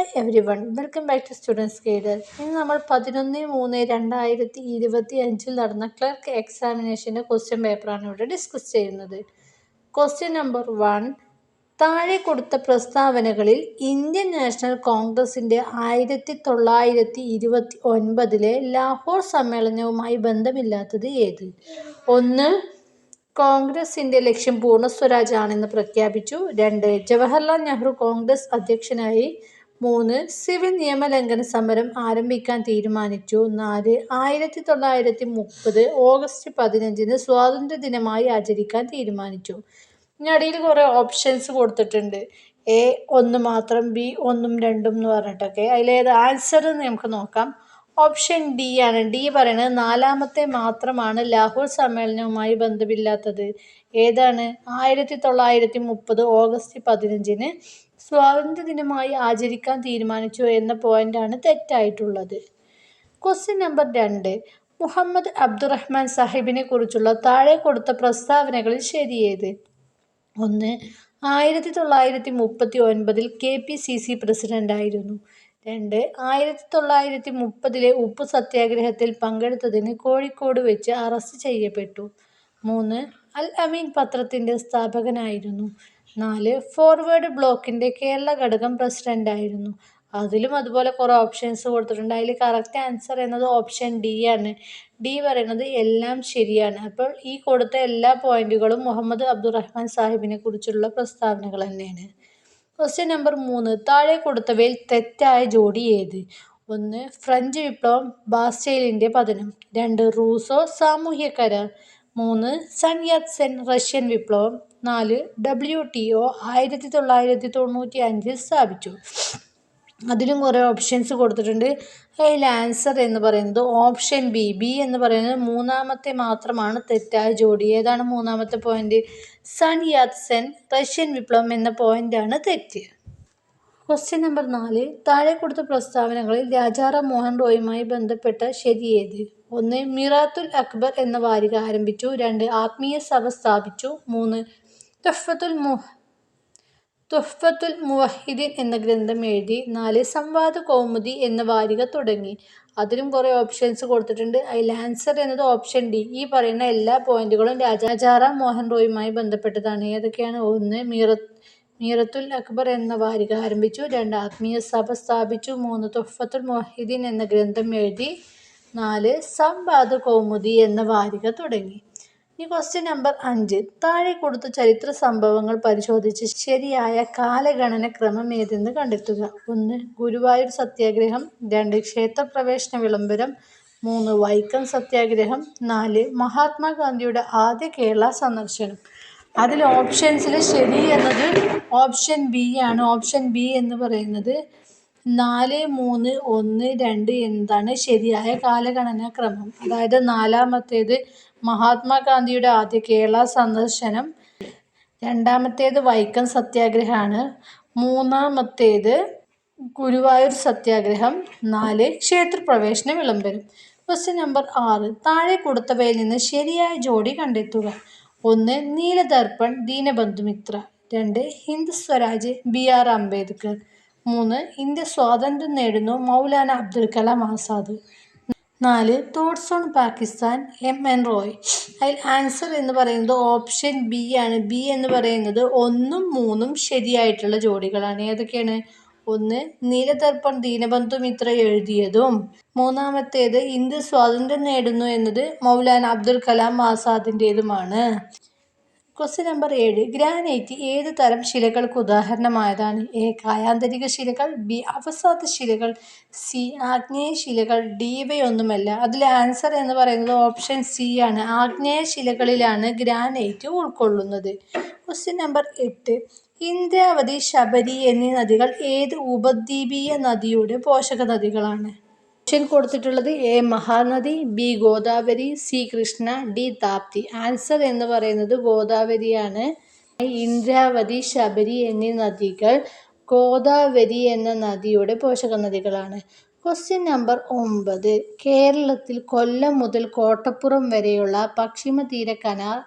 Hi everyone, welcome back to students guide. ഇന്ന് നമ്മൾ 11/3/2025 നടന്ന ക്ലർക്ക് എക്സാമിനേഷൻ്റെ ക്വസ്റ്റ്യൻ പേപ്പറാണ് ഇവിടെ ഡിസ്കസ് ചെയ്യുന്നത്. Question number 1. താഴെ കൊടുത്ത പ്രസ്താവനകളിൽ ഇന്ത്യൻ നാഷണൽ കോൺഗ്രസിൻ്റെ 1929 ലാഹോർ സമ്മേളനവുമായി ബന്ധമില്ലാത്തത് ഏത്? 1. കോൺഗ്രസിൻ്റെ ലക്ഷ്യം പൂർണ്ണ സ്വരാജ് ആണെന്ന് പ്രഖ്യാപിച്ചു. 2. ജവഹർലാൽ നെഹ്റു കോൺഗ്രസ് അധ്യക്ഷനായി. 3. സിവിൽ നിയമലംഘന സമരം ആരംഭിക്കാൻ തീരുമാനിച്ചു. 4. 1930 ഓഗസ്റ്റ് 15 സ്വാതന്ത്ര്യദിനമായി ആചരിക്കാൻ തീരുമാനിച്ചു. അടിയിൽ കുറേ ഓപ്ഷൻസ് കൊടുത്തിട്ടുണ്ട്. A 1 മാത്രം, B 1 2 എന്ന് പറഞ്ഞിട്ടൊക്കെ. അതിലേത് ആൻസർ എന്ന് നമുക്ക് നോക്കാം. ഓപ്ഷൻ ഡി ആണ്. ഡി പറയുന്നത് നാലാമത്തെ മാത്രമാണ് ലാഹോർ സമ്മേളനവുമായി ബന്ധമില്ലാത്തത്. ഏതാണ്? 1930 ഓഗസ്റ്റ് 15 സ്വാതന്ത്ര്യദിനമായി ആചരിക്കാൻ തീരുമാനിച്ചു എന്ന പോയിന്റാണ് തെറ്റായിട്ടുള്ളത്. Question number 2. മുഹമ്മദ് അബ്ദുറഹ്മാൻ സാഹിബിനെ കുറിച്ചുള്ള താഴെ കൊടുത്ത പ്രസ്താവനകളിൽ ശരിയേത്? 1. 1939 KPCC പ്രസിഡന്റായിരുന്നു. 2. 1930 ഉപ്പു സത്യാഗ്രഹത്തിൽ പങ്കെടുത്തതിന് കോഴിക്കോട് വെച്ച് അറസ്റ്റ് ചെയ്യപ്പെട്ടു. 3. അൽ അമീൻ പത്രത്തിൻ്റെ സ്ഥാപകനായിരുന്നു. 4. ഫോർവേഡ് ബ്ലോക്കിൻ്റെ കേരള ഘടകം പ്രസിഡന്റായിരുന്നു. അതിലും അതുപോലെ കുറേ ഓപ്ഷൻസ് കൊടുത്തിട്ടുണ്ട്. അതിൽ കറക്റ്റ് ആൻസർ എന്നത് ഓപ്ഷൻ ഡി ആണ്. ഡി പറയുന്നത് എല്ലാം ശരിയാണ്. അപ്പോൾ ഈ കൊടുത്ത എല്ലാ പോയിന്റുകളും മുഹമ്മദ് അബ്ദുറഹ്മാൻ സാഹിബിനെ കുറിച്ചുള്ള പ്രസ്താവനകൾ തന്നെയാണ്. Question number 3. താഴെ കൊടുത്തവയിൽ തെറ്റായ ജോഡി ഏത്? 1. ഫ്രഞ്ച് വിപ്ലവം ബാസ്റ്റൈലിൻ്റെ പതനം. 2. റൂസോ സാമൂഹ്യ കരാർ. 3. സൺ യാത് സെൻ റഷ്യൻ വിപ്ലവം. 4. WTO 1995 സ്ഥാപിച്ചു. അതിലും കുറേ ഓപ്ഷൻസ് കൊടുത്തിട്ടുണ്ട്. അതിൽ ആൻസർ എന്ന് പറയുന്നത് ഓപ്ഷൻ ബി. ബി എന്ന് പറയുന്നത് മൂന്നാമത്തെ മാത്രമാണ് തെറ്റായ ജോഡി. ഏതാണ് മൂന്നാമത്തെ പോയിന്റ്? സൺ യാത് സെൻ റഷ്യൻ വിപ്ലവം എന്ന പോയിന്റാണ് തെറ്റ്. Question number 4. താഴെ കൊടുത്ത പ്രസ്താവനകളിൽ രാജാറാം മോഹൻ റോയുമായി ബന്ധപ്പെട്ട ശരിയേത്? 1. മിറാത്തുൽ അക്ബർ എന്ന വാരിക ആരംഭിച്ചു. 2. ആത്മീയ സഭ സ്ഥാപിച്ചു. 3. തുഹ്ഫത്തുൽ മുവഹിദീൻ എന്ന ഗ്രന്ഥം എഴുതി. 4. സംവാദ് കൗമുദി എന്ന വാരിക തുടങ്ങി. അതിലും കുറേ ഓപ്ഷൻസ് കൊടുത്തിട്ടുണ്ട്. അതിൽ ആൻസർ എന്നത് ഓപ്ഷൻ ഡി. ഈ പറയുന്ന എല്ലാ പോയിന്റുകളും രാജാറാം മോഹൻ റോയുമായി ബന്ധപ്പെട്ടതാണ്. ഏതൊക്കെയാണ്? 1. മീറത്തുൽ അക്ബർ എന്ന വാരിക ആരംഭിച്ചു. 2. ആത്മീയ സഭ സ്ഥാപിച്ചു. 3. തുഹ്ഫത്തുൽ മുവഹിദീൻ എന്ന ഗ്രന്ഥം എഴുതി. 4. സംവാദ് കൗമുദി എന്ന വാരിക തുടങ്ങി. ഇനി ക്വസ്റ്റ്യൻ നമ്പർ 5. താഴെ കൊടുത്ത ചരിത്ര സംഭവങ്ങൾ പരിശോധിച്ച് ശരിയായ കാലഗണന ക്രമം ഏതെന്ന് കണ്ടെത്തുക. 1. ഗുരുവായൂർ സത്യാഗ്രഹം. 2. ക്ഷേത്രപ്രവേശന വിളംബരം. 3. വൈക്കം സത്യാഗ്രഹം. 4. മഹാത്മാഗാന്ധിയുടെ ആദ്യ കേരള സന്ദർശനം. അതിൽ ഓപ്ഷൻസിൽ ശരി എന്നത് ഓപ്ഷൻ ബി ആണ്. ഓപ്ഷൻ ബി എന്ന് പറയുന്നത് 4, 3, 1, 2 എന്നതാണ് ശരിയായ കാലഗണനാ ക്രമം. അതായത് നാലാമത്തേത് മഹാത്മാഗാന്ധിയുടെ ആദ്യ കേരള സന്ദർശനം. രണ്ടാമത്തേത് വൈക്കം സത്യാഗ്രഹമാണ്. മൂന്നാമത്തേത് ഗുരുവായൂർ സത്യാഗ്രഹം. 4. ക്ഷേത്രപ്രവേശന വിളംബരം. Question number 6. താഴെ കൊടുത്തവയിൽ നിന്ന് ശരിയായ ജോഡി കണ്ടെത്തുക. 1. നീലദർപ്പൺ ദീനബന്ധു മിത്ര. 2. ഹിന്ദ് സ്വരാജ് BR അംബേദ്കർ. 3. ഇന്ത്യ സ്വാതന്ത്ര്യം നേടുന്നു Maulana Abul Kalam Azad. 4. Thoughts on Pakistan MN Roy. അതിൽ ആൻസർ എന്ന് പറയുന്നത് ഓപ്ഷൻ ബി ആണ്. ബി എന്ന് പറയുന്നത് 1ഉം 3ഉം ശരിയായിട്ടുള്ള ജോഡികളാണ്. ഏതൊക്കെയാണ്? 1. നീലദർപ്പൺ ദീനബന്ധു മിത്ര എഴുതിയതും. മൂന്നാമത്തേത് ഇന്ത്യ സ്വാതന്ത്ര്യം നേടുന്നു എന്നത് മൗലാന അബ്ദുൽ കലാം ആസാദിൻ്റേതുമാണ്. Question number 7. ഗ്രാനൈറ്റ് ഏത് തരം ശിലകൾക്ക് ഉദാഹരണമായതാണ്? A. കായാന്തരിക ശിലകൾ. B. അവസാദ ശിലകൾ. C. ആഗ്നേയ ശിലകൾ. D. ഇവയൊന്നുമല്ല. അതിൽ ആൻസർ എന്ന് പറയുന്നത് ഓപ്ഷൻ സി ആണ്. ആഗ്നേയ ശിലകളിലാണ് ഗ്രാനൈറ്റ് ഉൾക്കൊള്ളുന്നത്. Question number 8. ഇന്ദ്രാവതി, ശബരി എന്നീ നദികൾ ഏത് ഉപദ്വീപീയ നദിയുടെ പോഷക നദികളാണ്? ഓപ്ഷൻ കൊടുത്തിട്ടുള്ളത് A. Mahanadi, B. Godavari, C. Krishna, D. Tapti. Answer എന്ന് പറയുന്നത് ഗോദാവരിയാണ്. ഇന്ദ്രാവതി, ശബരി എന്നീ നദികൾ ഗോദാവരി എന്ന നദിയുടെ പോഷക നദികളാണ്. Question number 9. കേരളത്തിൽ കൊല്ലം മുതൽ കോട്ടപ്പുറം വരെയുള്ള പശ്ചിമതീര കനാൽ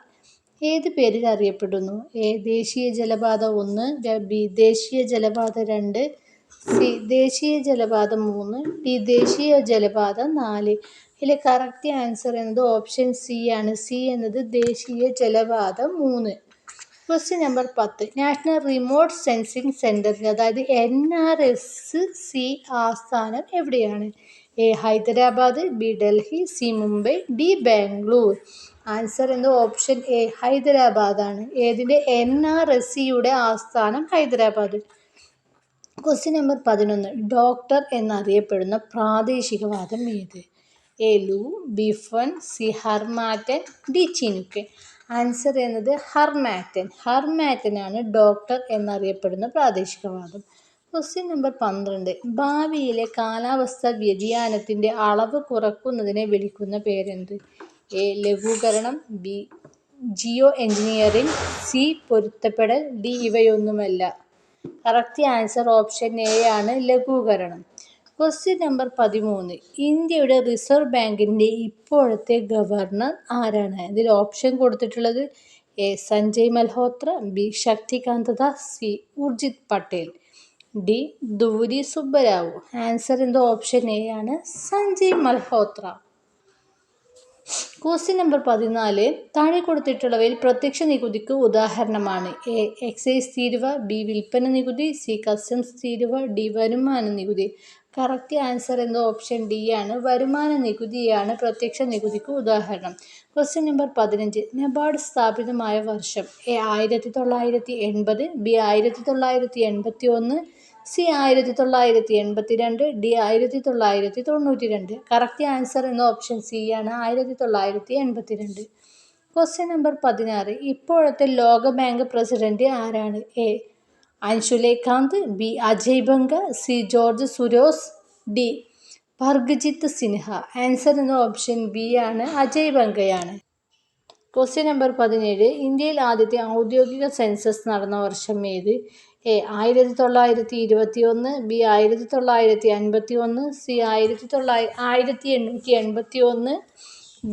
ഏത് പേരിൽ അറിയപ്പെടുന്നു? A. ദേശീയ ജലപാത 1, B. ദേശീയ ജലപാത 2, C. സി ദേശീയ ജലപാത 3, ഡി ദേശീയ ജലപാത 4. ഇതിലെ കറക്റ്റ് ആൻസർ എന്നത് ഓപ്ഷൻ സി ആണ്. സി എന്നത് ദേശീയ ജലപാത 3. Question number 10. National remote sensing സെൻറ്ററിൻ്റെ അതായത് NRSC ആസ്ഥാനം എവിടെയാണ്? A Hyderabad, B Delhi, C Mumbai, D Bangalore. Answer എന്നത് ഓപ്ഷൻ എ ഹൈദരാബാദാണ്. ഏതിൻ്റെ? NRSCയുടെ ആസ്ഥാനം ഹൈദരാബാദ്. Question number 11. ഡോക്ടർ എന്നറിയപ്പെടുന്ന പ്രാദേശികവാദം ഏത്? A Loo, B foehn, C harmattan, D chinook. Answer എന്നത് ഹർമാറ്റൻ. ഹർമാറ്റനാണ് ഡോക്ടർ എന്നറിയപ്പെടുന്ന പ്രാദേശികവാദം. Question number 12. ഭാവിയിലെ കാലാവസ്ഥാ വ്യതിയാനത്തിൻ്റെ അളവ് കുറയ്ക്കുന്നതിനെ വിളിക്കുന്ന പേരെന്ത്? എ ലഘൂകരണം, ബി ജിയോ എഞ്ചിനീയറിംഗ്, സി പൊരുത്തപ്പെടൽ, ഡി ഇവയൊന്നുമല്ല. കറക്റ്റ് ആൻസർ ഓപ്ഷൻ എ ആണ്, ലഘൂകരണം. Question number 13. ഇന്ത്യയുടെ റിസർവ് ബാങ്കിൻ്റെ ഇപ്പോഴത്തെ ഗവർണർ ആരാണ്? ഇതിൽ ഓപ്ഷൻ കൊടുത്തിട്ടുള്ളത് A Sanjay Malhotra, B Shaktikanta Das, C Urjit Patel, D Duvvuri Subbarao. Answer എന്തോ ഓപ്ഷൻ എ ആണ്, സഞ്ജയ് മൽഹോത്ര. Question number 14. താഴെ കൊടുത്തിട്ടുള്ളവയിൽ പ്രത്യക്ഷ നികുതിക്ക് ഉദാഹരണമാണ്? എ എക്സൈസ് തീരുവ, ബി വിൽപ്പന നികുതി, സി കസ്റ്റംസ് തീരുവ, ഡി വരുമാന നികുതി. കറക്റ്റ് ആൻസർ എന്തോ ഓപ്ഷൻ ഡി ആണ്, വരുമാന നികുതിയാണ് പ്രത്യക്ഷ നികുതിക്ക് ഉദാഹരണം. Question number 15. നബാർഡ് സ്ഥാപിതമായ വർഷം? A 1980, B 1981, C 1982, D 1992. Correct answer എന്ന ഓപ്ഷൻ സി ആണ്, 1982. Question number 16. ഇപ്പോഴത്തെ ലോകബാങ്ക് പ്രസിഡന്റ് ആരാണ്? എ അൻഷുലേഖാന്ത്, B Ajay Banga, C George Soros, D ഭർഗജിത്ത് സിൻഹ. ആൻസർ എന്ന ഓപ്ഷൻ ബി ആണ്, അജയ് ബംഗയാണ്. Question number 17. ഇന്ത്യയിൽ ആദ്യത്തെ ഔദ്യോഗിക സെൻസസ് നടന്ന വർഷം ഏത്? A 1921, B 1951, C 1881,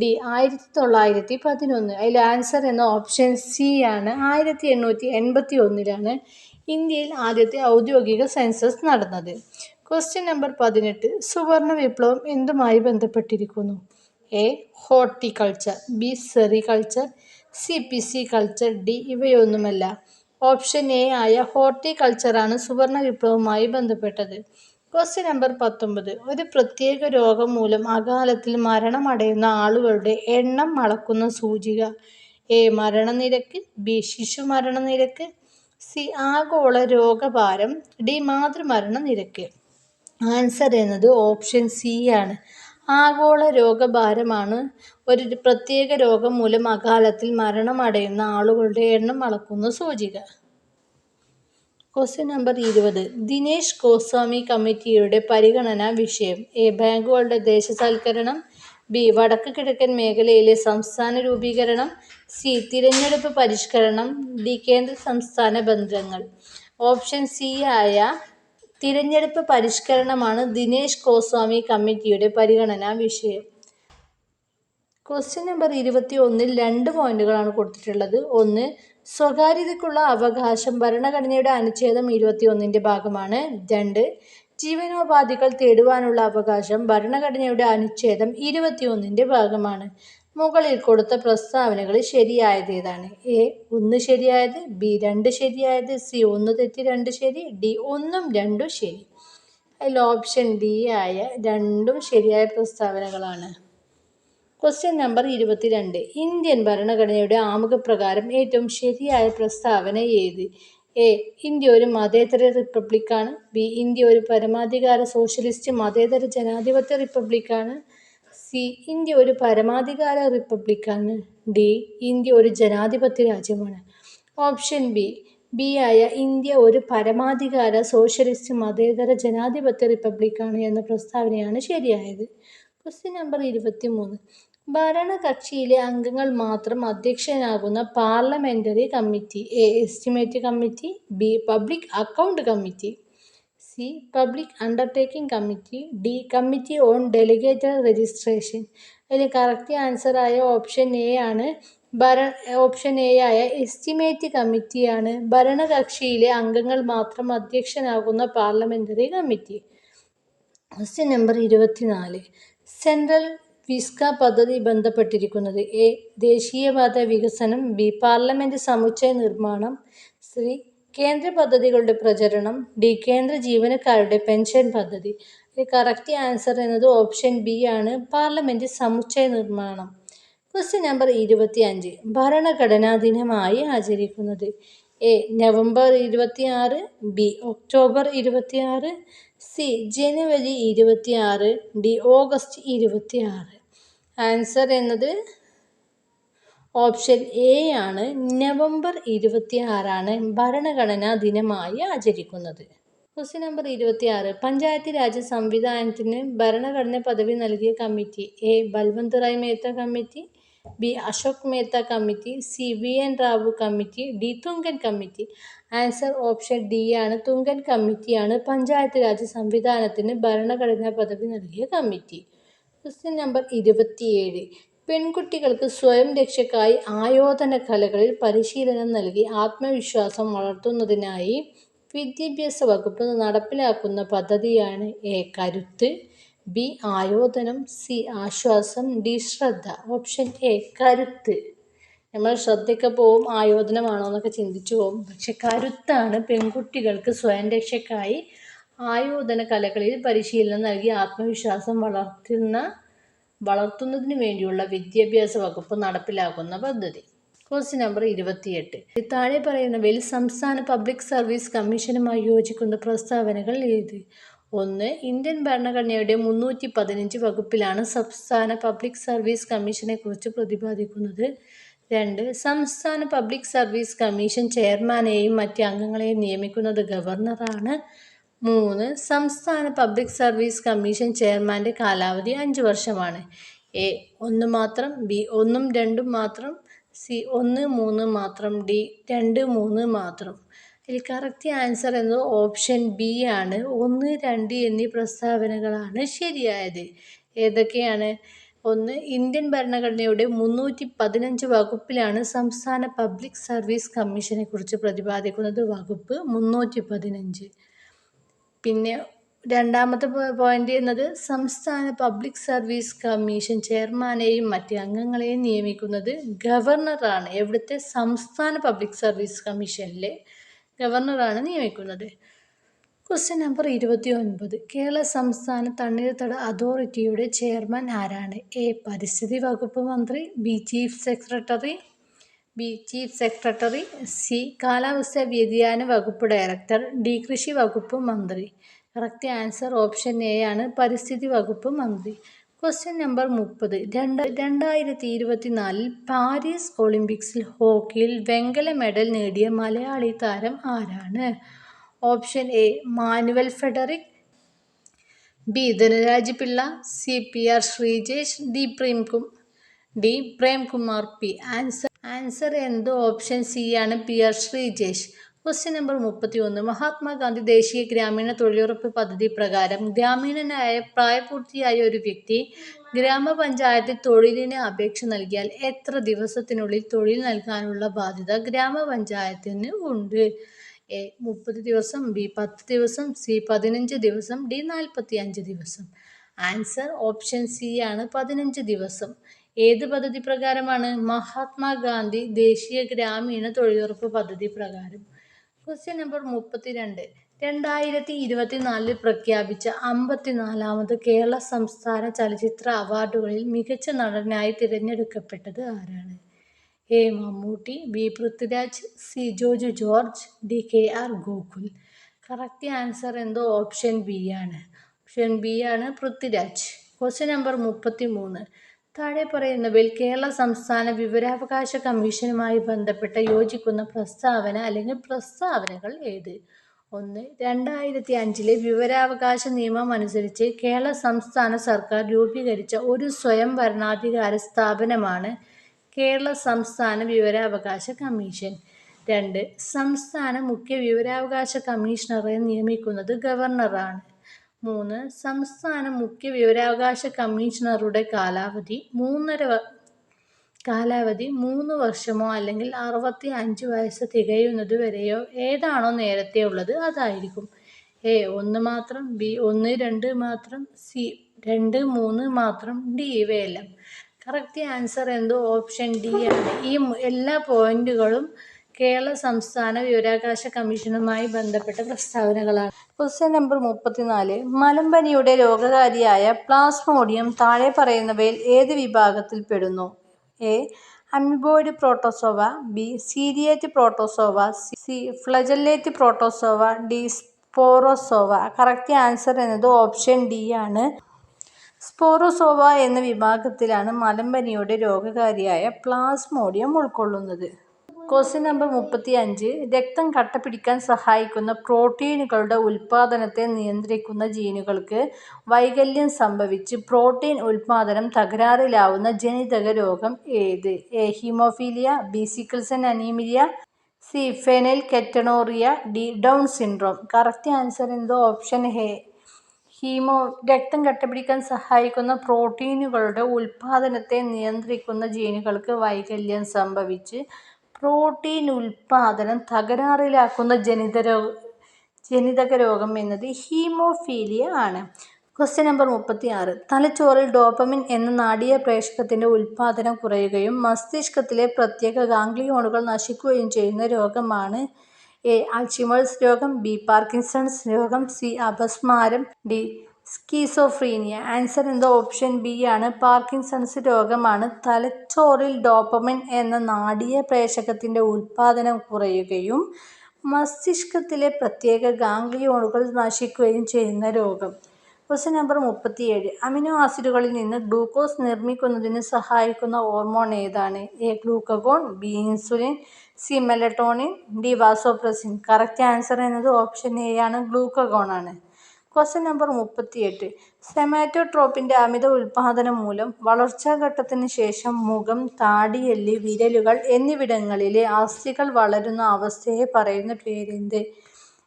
D 1911. അതിൽ ആൻസർ എന്ന ഓപ്ഷൻ സി ആണ്, 1881 ഇന്ത്യയിൽ ആദ്യത്തെ ഔദ്യോഗിക സെൻസസ് നടന്നത്. Question number 18. സുവർണ വിപ്ലവം എന്തുമായി ബന്ധപ്പെട്ടിരിക്കുന്നു? A horticulture, B sericulture, C pisciculture, D ഇവയൊന്നുമല്ല. ഓപ്ഷൻ എ ആയ ഹോർട്ടിക്കൾച്ചറാണ് സുവർണ വിപ്ലവവുമായി ബന്ധപ്പെട്ടത്. Question number 19. ഒരു പ്രത്യേക രോഗം മൂലം അകാലത്തിൽ മരണമടയുന്ന ആളുകളുടെ എണ്ണം അളക്കുന്ന സൂചിക? എ മരണനിരക്ക്, ബി ശിശു മരണനിരക്ക്, സി ആഗോള രോഗഭാരം, ഡി മാതൃമരണ നിരക്ക്. ആൻസർ എന്നത് ഓപ്ഷൻ സി ആണ്, ആഗോള രോഗഭാരമാണ് ഒരു പ്രത്യേക രോഗം മൂലം അകാലത്തിൽ മരണമടയുന്ന ആളുകളുടെ എണ്ണം അളക്കുന്ന സൂചിക. Question number 20. ദിനേശ് ഗോസ്വാമി കമ്മിറ്റിയുടെ പരിഗണനാ വിഷയം? എ ബാങ്കുകളുടെ ദേശസാൽക്കരണം, ബി വടക്ക് കിഴക്കൻ മേഖലയിലെ സംസ്ഥാന രൂപീകരണം, സി തിരഞ്ഞെടുപ്പ് പരിഷ്കരണം, ഡി കേന്ദ്ര സംസ്ഥാന ബന്ധങ്ങൾ. ഓപ്ഷൻ സി ആയ തിരഞ്ഞെടുപ്പ് പരിഷ്കരണമാണ് ദിനേശ് ഗോസ്വാമി കമ്മിറ്റിയുടെ പരിഗണനാ വിഷയം. Question number 21. 2 പോയിന്റുകളാണ് കൊടുത്തിട്ടുള്ളത്. 1. സ്വകാര്യതയ്ക്കുള്ള അവകാശം ഭരണഘടനയുടെ അനുച്ഛേദം 21ന്റെ ഭാഗമാണ്. 2. ജീവനോപാധികൾ തേടുവാനുള്ള അവകാശം ഭരണഘടനയുടെ അനുച്ഛേദം 21ന്റെ ഭാഗമാണ്. മുകളിൽ കൊടുത്ത പ്രസ്താവനകൾ ശരിയായത് ഏതാണ്? എ 1 ശരിയായത്, ബി 2 ശരിയായത്, സി 1 തെറ്റി 2 ശരി, ഡി 1ഉം 2ഉം ശരി. അതിൽ ഓപ്ഷൻ ഡി ആയ 2ഉം ശരിയായ പ്രസ്താവനകളാണ്. Question number 22. ഇന്ത്യൻ ഭരണഘടനയുടെ ആമുഖപ്രകാരം ഏറ്റവും ശരിയായ പ്രസ്താവന ഏത്? എ ഇന്ത്യ ഒരു മതേതര റിപ്പബ്ലിക്കാണ്, ബി ഇന്ത്യ ഒരു പരമാധികാര സോഷ്യലിസ്റ്റ് മതേതര ജനാധിപത്യ റിപ്പബ്ലിക്കാണ്, സി ഇന്ത്യ ഒരു പരമാധികാര റിപ്പബ്ലിക്കാണ്, ഡി ഇന്ത്യ ഒരു ജനാധിപത്യ രാജ്യമാണ്. ഓപ്ഷൻ ബി ആയ ഇന്ത്യ ഒരു പരമാധികാര സോഷ്യലിസ്റ്റ് മതേതര ജനാധിപത്യ റിപ്പബ്ലിക്കാണ് എന്ന പ്രസ്താവനയാണ് ശരിയായത്. Question number 23. ഭരണകക്ഷിയിലെ അംഗങ്ങൾ മാത്രം അധ്യക്ഷനാകുന്ന parliamentary committee? A estimate committee, B public account committee, C public undertaking committee, D committee on delegated registration. അതിന് കറക്റ്റ് ആൻസർ ആയ ഓപ്ഷൻ എ ആണ്, ഓപ്ഷൻ എ ആയ എസ്റ്റിമേറ്റ് കമ്മിറ്റിയാണ് ഭരണകക്ഷിയിലെ അംഗങ്ങൾ മാത്രം അധ്യക്ഷനാകുന്ന parliamentary committee. Question number 24. Central വിസ്ക പദ്ധതി ബന്ധപ്പെട്ടിരിക്കുന്നത്. എ. ദേശീയപാത വികസനം. ബി. പാർലമെന്റ് സമുച്ചയ നിർമ്മാണം. സി. കേന്ദ്ര പദ്ധതികളുടെ പ്രചരണം. ഡി. കേന്ദ്ര ജീവനക്കാരുടെ പെൻഷൻ പദ്ധതി. കറക്റ്റ് ആൻസർ എന്നത് ഓപ്ഷൻ ബി ആണ്, പാർലമെന്റ് സമുച്ചയ നിർമ്മാണം. Question number 25. ഭരണഘടനാ ദിനമായി ആചരിക്കുന്നത്. A. November 26. B. October 26. C. January 26. D. August 26. Answer എന്നത് ഓപ്ഷൻ എ ആണ്, നവംബർ 26 ഭരണഘടനാ ദിനമായി ആചരിക്കുന്നത്. Question number 26. പഞ്ചായത്ത് രാജ് സംവിധാനത്തിന് ഭരണഘടന പദവി നൽകിയ committee. A. Balwant Rai Mehta committee. B. Ashok Mehta committee. C. V. N Rao committee. D. Thungon committee. Answer option D ആണ്, തുങ്കൻ കമ്മിറ്റിയാണ് പഞ്ചായത്ത് രാജ് സംവിധാനത്തിന് ഭരണഘടനാ പദവി നൽകിയ കമ്മിറ്റി. Question number 27. പെൺകുട്ടികൾക്ക് സ്വയം രക്ഷയ്ക്കായി ആയോധന കലകളിൽ പരിശീലനം നൽകി ആത്മവിശ്വാസം വളർത്തുന്നതിനായി വിദ്യാഭ്യാസ വകുപ്പ് നടപ്പിലാക്കുന്ന പദ്ധതിയാണ്. എ. കരുത്ത്. ബി. ആയോധനം. സി. ആശ്വാസം. ഡി. ശ്രദ്ധ. ഓപ്ഷൻ എ കരുത്ത്. നമ്മൾ ശ്രദ്ധയൊക്കെ പോവും, ആയോധനമാണോ എന്നൊക്കെ ചിന്തിച്ചു പോകും. പക്ഷെ കരുത്താണ് പെൺകുട്ടികൾക്ക് സ്വയം രക്ഷയ്ക്കായി ആയോധന കലകളിൽ പരിശീലനം നൽകി ആത്മവിശ്വാസം വളർത്തുന്നതിന് വേണ്ടിയുള്ള വിദ്യാഭ്യാസ വകുപ്പ് നടപ്പിലാക്കുന്ന പദ്ധതി. Question number 28. താഴെ പറയുന്നവയിൽ സംസ്ഥാന പബ്ലിക് സർവീസ് കമ്മീഷനുമായി യോജിക്കുന്ന പ്രസ്താവനകൾ ഏത്? 1. ഇന്ത്യൻ ഭരണഘടനയുടെ 315 വകുപ്പിലാണ് സംസ്ഥാന പബ്ലിക് സർവീസ് കമ്മീഷനെ കുറിച്ച് പ്രതിപാദിക്കുന്നത്. 2. സംസ്ഥാന പബ്ലിക് സർവീസ് കമ്മീഷൻ ചെയർമാനെയും മറ്റ് അംഗങ്ങളെയും നിയമിക്കുന്നത് ഗവർണറാണ്. 3. സംസ്ഥാന പബ്ലിക് സർവീസ് കമ്മീഷൻ ചെയർമാൻ്റെ കാലാവധി 5 വർഷമാണ്. എ. 1 മാത്രം. ബി. 1, 2 മാത്രം. സി. 1, 3 മാത്രം. ഡി. 2, 3 മാത്രം. ഇതിൽ കറക്റ്റ് ആൻസർ എന്നത് ഓപ്ഷൻ ബി ആണ്. 1, 2 എന്നീ പ്രസ്താവനകളാണ് ശരിയായത്. ഏതൊക്കെയാണ്? 1. ഇന്ത്യൻ ഭരണഘടനയുടെ 315 വകുപ്പിലാണ് സംസ്ഥാന പബ്ലിക് സർവീസ് കമ്മീഷനെ കുറിച്ച് പ്രതിപാദിക്കുന്നത്. വകുപ്പ് 315. പിന്നെ രണ്ടാമത്തെ പോയിന്റ് എന്നത് സംസ്ഥാന പബ്ലിക് സർവീസ് കമ്മീഷൻ ചെയർമാനെയും മറ്റ് അംഗങ്ങളെയും നിയമിക്കുന്നത് ഗവർണറാണ്. എവിടുത്തെ സംസ്ഥാന പബ്ലിക് സർവീസ് കമ്മീഷനിലെ ഗവർണറാണ് നിയമിക്കുന്നത്. Question number 29. കേരള സംസ്ഥാന തണ്ണീർത്തട അതോറിറ്റിയുടെ ചെയർമാൻ ആരാണ്? എ. പരിസ്ഥിതി വകുപ്പ് മന്ത്രി. ബി. Chief secretary. സി. കാലാവസ്ഥാ വ്യതിയാന വകുപ്പ് ഡയറക്ടർ. ഡി. കൃഷി വകുപ്പ് മന്ത്രി. കറക്റ്റ് ആൻസർ ഓപ്ഷൻ എ ആണ്, പരിസ്ഥിതി വകുപ്പ് മന്ത്രി. Question number 30. 2024 പാരീസ് ഒളിമ്പിക്സിൽ ഹോക്കിയിൽ വെങ്കല മെഡൽ നേടിയ മലയാളി താരം ആരാണ്? Option A. Manual Federico. B. Dhanraj Pillai. C. PR. Sreejesh. D. Premkumar P. Answer എന്നത് ഓപ്ഷൻ സി ആണ്, PR. Sreejesh. Question number 31. Mahatma Gandhi ദേശീയ ഗ്രാമീണ തൊഴിലുറപ്പ് പദ്ധതി പ്രകാരം ഗ്രാമീണനായ പ്രായപൂർത്തിയായ ഒരു വ്യക്തി ഗ്രാമപഞ്ചായത്തിൽ തൊഴിലിന് അപേക്ഷ നൽകിയാൽ എത്ര ദിവസത്തിനുള്ളിൽ തൊഴിൽ നൽകാനുള്ള ബാധ്യത ഗ്രാമപഞ്ചായത്തിന് ഉണ്ട്? എ. 30 ദിവസം. ബി. 10 ദിവസം. സി. 15 ദിവസം. ഡി. 45 ദിവസം. ആൻസർ ഓപ്ഷൻ സി ആണ്, 15 ദിവസം. ഏത് പദ്ധതി പ്രകാരമാണ്? മഹാത്മാഗാന്ധി ദേശീയ ഗ്രാമീണ തൊഴിലുറപ്പ് പദ്ധതി പ്രകാരം. Question number 32. 2024 പ്രഖ്യാപിച്ച 54ാമത് കേരള സംസ്ഥാന ചലച്ചിത്ര അവാർഡുകളിൽ മികച്ച നടനായി തിരഞ്ഞെടുക്കപ്പെട്ടത് ആരാണ്? A. Mammootty. B. Prithviraj. C. Joju George. D. K R. Gokul. Correct answer എന്തോ ഓപ്ഷൻ ബി ആണ്. ഓപ്ഷൻ ബി ആണ്, പൃഥ്വിരാജ്. Question number 33. താഴെ പറയുന്നവയിൽ കേരള സംസ്ഥാന വിവരാവകാശ കമ്മീഷനുമായി ബന്ധപ്പെട്ട് യോജിക്കുന്ന പ്രസ്താവന അല്ലെങ്കിൽ പ്രസ്താവനകൾ ഏത്? 1. 2005 വിവരാവകാശ നിയമം അനുസരിച്ച് കേരള സംസ്ഥാന സർക്കാർ രൂപീകരിച്ച ഒരു സ്വയം ഭരണാധികാര സ്ഥാപനമാണ് കേരള സംസ്ഥാന വിവരാവകാശ കമ്മീഷൻ. 2. സംസ്ഥാന മുഖ്യ വിവരാവകാശ കമ്മീഷണറെ നിയമിക്കുന്നത് ഗവർണറാണ്. 3. സംസ്ഥാന മുഖ്യ വിവരാവകാശ കമ്മീഷണറുടെ കാലാവധി കാലാവധി 3 വർഷമോ അല്ലെങ്കിൽ 65 വയസ്സ് തികയുന്നത് വരെയോ ഏതാണോ നേരത്തെ ഉള്ളത് അതായിരിക്കും. എ 1 മാത്രം, ബി 1, 2 മാത്രം, സി 2, 3 മാത്രം, ഡി ഇവയെല്ലാം. കറക്റ്റ് ആൻസർ എന്തോ ഓപ്ഷൻ ഡി ആണ്. ഈ എല്ലാ പോയിന്റുകളും കേരള സംസ്ഥാന വിവരാവകാശ കമ്മീഷനുമായി ബന്ധപ്പെട്ട പ്രസ്താവനകളാണ്. Question number 34. മലമ്പനിയുടെ രോഗകാരിയായ പ്ലാസ്മോഡിയം താഴെ പറയുന്നവയിൽ ഏത് വിഭാഗത്തിൽ പെടുന്നു? A amoeboid protozoa, B ciliate protozoa, C flagellate protozoa, D sporozoa. Correct answer എന്നത് ഓപ്ഷൻ ഡി ആണ്. സ്പോറോസോവ എന്ന വിഭാഗത്തിലാണ് മലമ്പനിയുടെ രോഗകാരിയായ പ്ലാസ്മോഡിയം ഉൾക്കൊള്ളുന്നത്. Question number 35. രക്തം കട്ടപിടിക്കാൻ സഹായിക്കുന്ന പ്രോട്ടീനുകളുടെ ഉൽപാദനത്തെ നിയന്ത്രിക്കുന്ന ജീനുകൾക്ക് വൈകല്യം സംഭവിച്ച് പ്രോട്ടീൻ ഉൽപാദനം തകരാറിലാവുന്ന ജനിതക രോഗം ഏത്? A haemophilia, B sickle cell anaemia, C phenylketonuria, D Down syndrome. Correct answer എന്തോ ഓപ്ഷൻ എ. രക്തം കട്ടപിടിക്കാൻ സഹായിക്കുന്ന പ്രോട്ടീനുകളുടെ ഉൽപാദനത്തെ നിയന്ത്രിക്കുന്ന ജീനുകൾക്ക് വൈകല്യം സംഭവിച്ച് പ്രോട്ടീൻ ഉൽപാദനം തകരാറിലാക്കുന്ന ജനിതക രോഗം എന്നത് ഹീമോഫീലിയ ആണ്. Question number 36. തലച്ചോറിൽ ഡോപ്പമിൻ എന്ന നാഡീയ പ്രേഷകത്തിന്റെ ഉൽപാദനം കുറയുകയും മസ്തിഷ്കത്തിലെ പ്രത്യേക ഗാംഗ്ലിയോണുകൾ നശിക്കുകയും ചെയ്യുന്ന രോഗമാണ്? എ അൽഷിമേഴ്സ് രോഗം, ബി പാർക്കിൻസൺസ് രോഗം, സി അപസ്മാരം, ഡി സ്കീസോഫ്രീനിയ. ആൻസർ എന്തോ ഓപ്ഷൻ ബി ആണ്. പാർക്കിൻസൺസ് രോഗമാണ്. തലച്ചോറിൽ ഡോപ്പമിൻ എന്ന നാഡീയ പ്രേഷകത്തിന്റെ ഉൽപാദനം കുറയുകയും മസ്തിഷ്കത്തിലെ പ്രത്യേക ഗാംഗ്ലിയോണുകൾ നശിക്കുകയും ചെയ്യുന്ന രോഗം. Question number 37. അമിനോ ആസിഡുകളിൽ നിന്ന് ഗ്ലൂക്കോസ് നിർമ്മിക്കുന്നതിന് സഹായിക്കുന്ന ഹോർമോൺ ഏതാണ്? A glucagon, B insulin, C melatonin, D vasopressin. Correct answer എന്നത് ഓപ്ഷൻ എ ആണ്. ഗ്ലൂക്കഗോൺ ആണ്. Question number 38. സെമാറ്റോട്രോപ്പിന്റെ അമിത ഉൽപാദനം മൂലം വളർച്ചാഘട്ടത്തിന് ശേഷം മുഖം, താടിയെല്ല്, വിരലുകൾ എന്നിവിടങ്ങളിലെ അസ്ഥികൾ വളരുന്ന അവസ്ഥയെ പറയുന്ന പേരെന്ത്?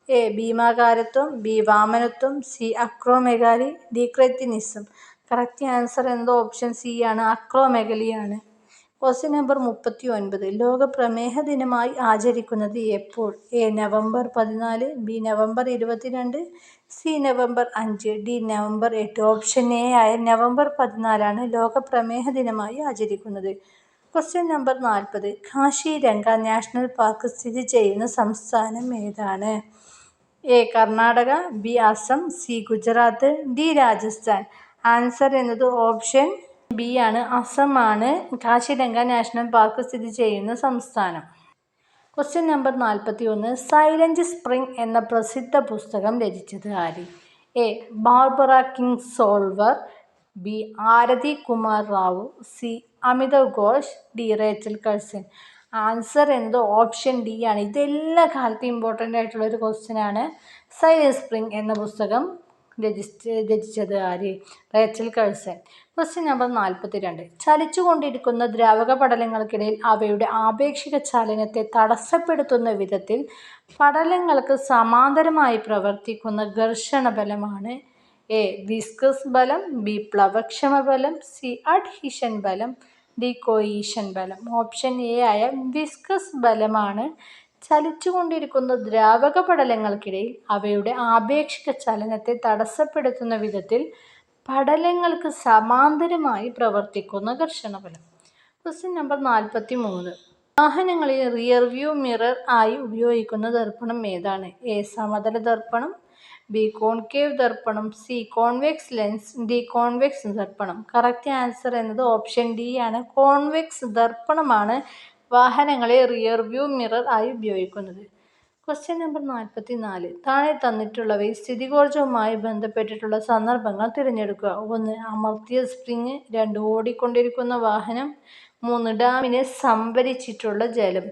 എ ഭീമാകാരത്വം, ബി വാമനത്വം, C acromegaly, D cretinism. Correct answer എന്തോ ഓപ്ഷൻ സി ആണ്. അക്രോമെഗലിയാണ്. Question number 39. ലോക പ്രമേഹ ദിനമായി ആചരിക്കുന്നത് എപ്പോൾ? A November 14, B November 22, C November 5, D November 8. Option A ആയ നവംബർ 14 ലോക പ്രമേഹ ദിനമായി ആചരിക്കുന്നത്. Question number 40. Kaziranga national park സ്ഥിതി ചെയ്യുന്ന സംസ്ഥാനം ഏതാണ്? A Karnataka, B Assam, C Gujarat, D Rajasthan. Answer എന്നത് ഓപ്ഷൻ ബി ആണ്. അസം ആണ് കാശിരംഗ നാഷണൽ പാർക്ക് സ്ഥിതി ചെയ്യുന്ന സംസ്ഥാനം. Question number 41. സൈലന്റ് സ്പ്രിംഗ് എന്ന പ്രസിദ്ധ പുസ്തകം രചിച്ചത് ആര്? A Barbara Kingsolver, B Aarti Kumar Rao, C Amitav Ghosh, D Rachel Carson. Answer എന്തോ ഓപ്ഷൻ ഡി ആണ്. ഇതെല്ലാ കാലത്തും ഇമ്പോർട്ടൻ്റ് ആയിട്ടുള്ള ഒരു ക്വസ്റ്റ്യൻ ആണ്. സൈലന്റ് സ്പ്രിംഗ് എന്ന പുസ്തകം രചിച്ചത് ആര്? Rachel Curzon. Question number 42. ചലിച്ചുകൊണ്ടിരിക്കുന്ന ദ്രാവക പടലങ്ങൾക്കിടയിൽ അവയുടെ ആപേക്ഷിക ചലനത്തെ തടസ്സപ്പെടുത്തുന്ന വിധത്തിൽ പടലങ്ങൾക്ക് സമാന്തരമായി പ്രവർത്തിക്കുന്ന ഘർഷണ ബലമാണ്? എ വിസ്കസ് ബലം, ബി പ്ലവക്ഷമ ബലം, സി അഡ്ഹീഷൻ ബലം, ഡി കോയീഷൻ ബലം. ഓപ്ഷൻ എ ആയ വിസ്കസ് ബലമാണ്. ചലിച്ചുകൊണ്ടിരിക്കുന്ന ദ്രാവക പടലങ്ങൾക്കിടയിൽ അവയുടെ ആപേക്ഷിക ചലനത്തെ തടസ്സപ്പെടുത്തുന്ന വിധത്തിൽ പടലങ്ങൾക്ക് സമാന്തരമായി പ്രവർത്തിക്കുന്ന ഘർഷണബലം. Question number 43. വാഹനങ്ങളിൽ റിയർ വ്യൂ മിറർ ആയി ഉപയോഗിക്കുന്ന ദർപ്പണം ഏതാണ്? എ സമതല ദർപ്പണം, ബി കോൺകേവ് ദർപ്പണം, C convex lens, D convex ദർപ്പണം. കറക്റ്റ് ആൻസർ എന്നത് ഓപ്ഷൻ ഡി ആണ്. കോൺവെക്സ് ദർപ്പണമാണ് വാഹനങ്ങളെ റിയർ വ്യൂ മിറർ ആയി ഉപയോഗിക്കുന്നത്. Question number 44. താഴെ തന്നിട്ടുള്ളവയിൽ സ്ഥിതികോർജവുമായി ബന്ധപ്പെട്ടിട്ടുള്ള സന്ദർഭങ്ങൾ തിരഞ്ഞെടുക്കുക. 1 അമർത്തിയ സ്പ്രിങ്, 2 ഓടിക്കൊണ്ടിരിക്കുന്ന വാഹനം, 3 ഡാമിനെ സംഭരിച്ചിട്ടുള്ള ജലം.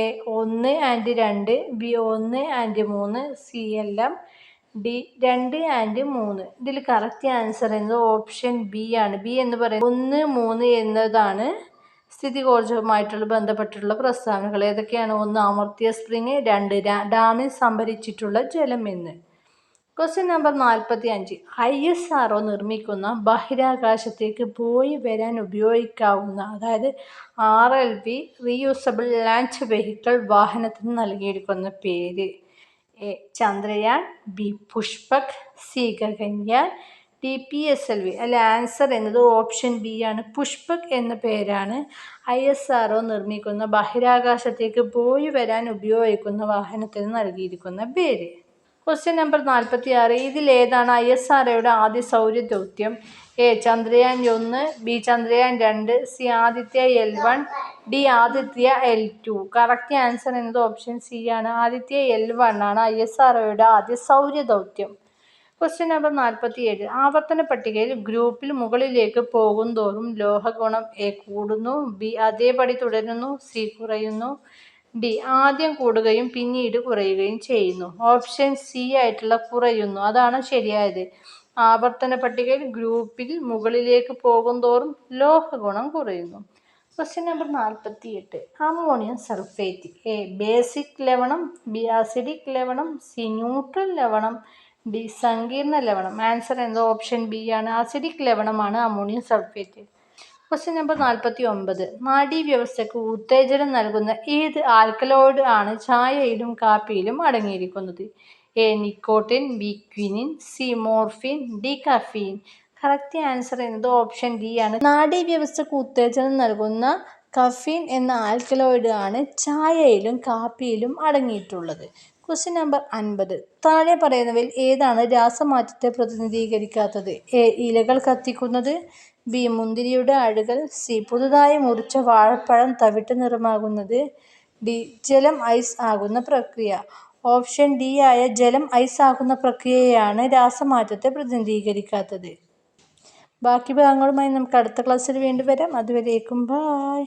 A 1 and 2, B 1 and 3, C എല്ലാം, ഡി 2 ആൻഡ് 3. ഇതിൽ കറക്റ്റ് ആൻസർ എന്നത് ഓപ്ഷൻ ബി ആണ്. ബി എന്ന് പറയുന്നത് 1, 3 എന്നതാണ് സ്ഥിതികോർജവുമായിട്ടുള്ള ബന്ധപ്പെട്ടുള്ള പ്രസ്താവനകൾ. ഏതൊക്കെയാണ്? 1 അമർത്തിയ സ്പ്രിങ്, 2 ഡാമിൽ സംഭരിച്ചിട്ടുള്ള ജലം എന്ന്. Question number 45. ISRO നിർമ്മിക്കുന്ന ബഹിരാകാശത്തേക്ക് പോയി വരാൻ ഉപയോഗിക്കാവുന്ന അതായത് RLV റീയൂസബിൾ ലോഞ്ച് വെഹിക്കിൾ വാഹനത്തിന് നൽകിയിരിക്കുന്ന പേര്? A Chandrayaan, B Pushpak, C Gaganyaan, D PSLV. അല്ല, ആൻസർ എന്നത് ഓപ്ഷൻ ബി ആണ്. പുഷ്പക് എന്ന പേരാണ് ISRO നിർമ്മിക്കുന്ന ബഹിരാകാശത്തേക്ക് പോയി വരാൻ ഉപയോഗിക്കുന്ന വാഹനത്തിന് നൽകിയിരിക്കുന്ന പേര്. Question number 46. ഇതിലേതാണ് ISROയുടെ ആദ്യ സൗരദൗത്യം? A Chandrayaan 1, B Chandrayaan 2, C Aditya L1, D Aditya L2. Correct answer എന്നത് ഓപ്ഷൻ സി ആണ്. ആദിത്യ L1 ആണ് ISROയുടെ ആദ്യ സൗരദൗത്യം. Question number 47. ആവർത്തന പട്ടികയിൽ ഗ്രൂപ്പിൽ മുകളിലേക്ക് പോകുന്തോറും ലോഹഗുണം എ കൂടുന്നു, ബി അതേപടി തുടരുന്നു, സി കുറയുന്നു, ഡി ആദ്യം കൂടുകയും പിന്നീട് കുറയുകയും ചെയ്യുന്നു. ഓപ്ഷൻ സി ആയിട്ടുള്ള കുറയുന്നു അതാണ് ശരിയായത്. ആവർത്തന പട്ടികയിൽ ഗ്രൂപ്പിൽ മുകളിലേക്ക് പോകുന്തോറും ലോഹഗുണം കുറയുന്നു. Question number 48. Ammonium sulphate A basic ലവണം, ബി അസിഡിക് ലവണം, സി ന്യൂട്രൽ ലവണം, ഡി സങ്കീർണ ലവണം. ആൻസർ എന്നത് ഓപ്ഷൻ ബി ആണ്. അസിഡിക് ലവണമാണ് അമോണിയം സൾഫേറ്റ്. Question number 49. നാഡീവ്യവസ്ഥയ്ക്ക് ഉത്തേജനം നൽകുന്ന ഏത് ആൽക്കലോയിഡ് ആണ് ചായയിലും കാപ്പിയിലും അടങ്ങിയിരിക്കുന്നത്? A nicotine, B quinine, C morphine, D caffeine. Correct answer എന്നത് ഓപ്ഷൻ ഡി ആണ്. നാഡീവ്യവസ്ഥയ്ക്ക് ഉത്തേജനം നൽകുന്ന കഫീൻ എന്ന ആൽക്കലോയിഡ് ആണ് ചായയിലും കാപ്പിയിലും അടങ്ങിയിട്ടുള്ളത്. Question number 50. താഴെ പറയുന്നവയിൽ ഏതാണ് രാസമാറ്റത്തെ പ്രതിനിധീകരിക്കാത്തത്? എ ഇലകൾ കത്തിക്കുന്നത്, ബി മുന്തിരിയുടെ അഴുകൽ, സി പുതുതായി മുറിച്ച വാഴപ്പഴം തവിട്ട് നിറമാകുന്നത്, ഡി ജലം ഐസ് ആകുന്ന പ്രക്രിയ. ഓപ്ഷൻ ഡി ആയ ജലം ഐസ് ആകുന്ന പ്രക്രിയയാണ് രാസമാറ്റത്തെ പ്രതിനിധീകരിക്കാത്തത്. ബാക്കി ഭാഗങ്ങളുമായി നമുക്ക് അടുത്ത ക്ലാസ്സിൽ വീണ്ടും വരാം. അതുവരേക്കും ബായ്.